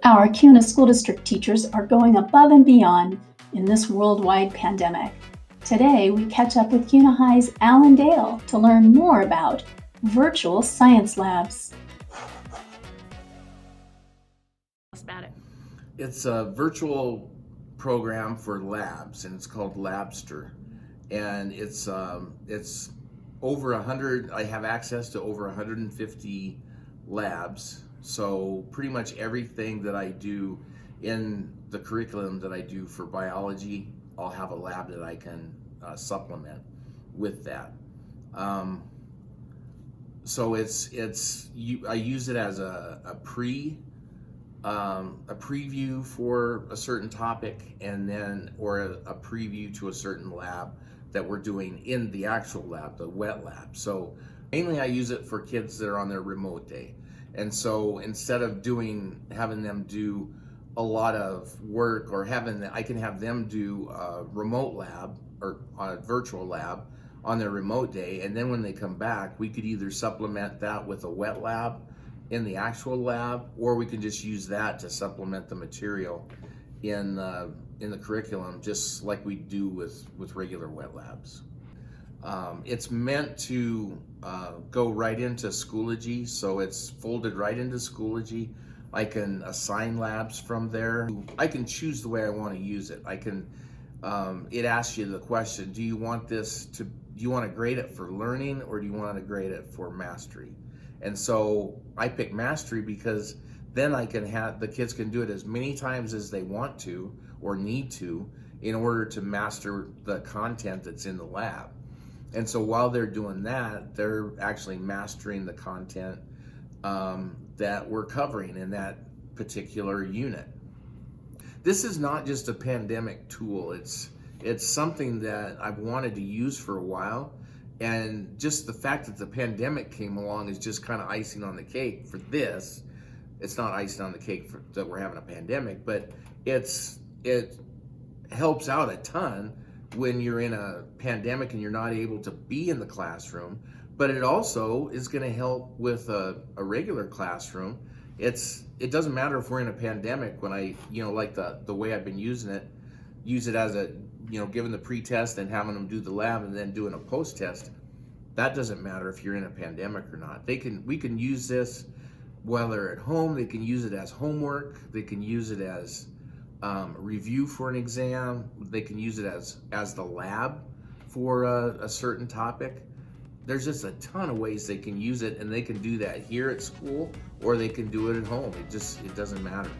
Our Kuna School District teachers are going above and beyond in this worldwide pandemic. Today, we catch up with Kuna High's Alan Dale to learn more about virtual science labs. About it. It's a virtual program for labs, and it's called Labster, and it's over 100. I have access to over 150 labs, so pretty much everything that I do in the curriculum that I do for biology, I'll have a lab that I can supplement with that. So I use it as a preview for a certain topic, and then or a preview to a certain lab that we're doing in the actual lab, the wet lab. So mainly I use it for kids that are on their remote day. And so instead of having them do a lot of work, or I can have them do a remote lab or a virtual lab on their remote day, and then when they come back, we could either supplement that with a wet lab in the actual lab, or we can just use that to supplement the material in the curriculum, just like we do with regular wet labs. It's meant to go right into Schoology, so it's folded right into Schoology. I can assign labs from there. I can choose the way I want to use it. It asks you the question, do you want to grade it for learning, or do you want to grade it for mastery? And so I pick mastery because then the kids can do it as many times as they want to or need to in order to master the content that's in the lab. And so while they're doing that, they're actually mastering the content that we're covering in that particular unit. This is not just a pandemic tool. It's something that I've wanted to use for a while. And just the fact that the pandemic came along is just kind of icing on the cake for this. It's not icing on the cake that we're having a pandemic, but it helps out a ton when you're in a pandemic and you're not able to be in the classroom. But it also is going to help with a regular classroom. It doesn't matter if we're in a pandemic. When like the way I've been using it, use it as giving the pre-test and having them do the lab and then doing a post-test. That doesn't matter if you're in a pandemic or not. We can use this while they're at home. They can use it as homework. They can use it as review for an exam. They can use it as the lab for a certain topic. There's just a ton of ways they can use it, and they can do that here at school, or they can do it at home. It doesn't matter.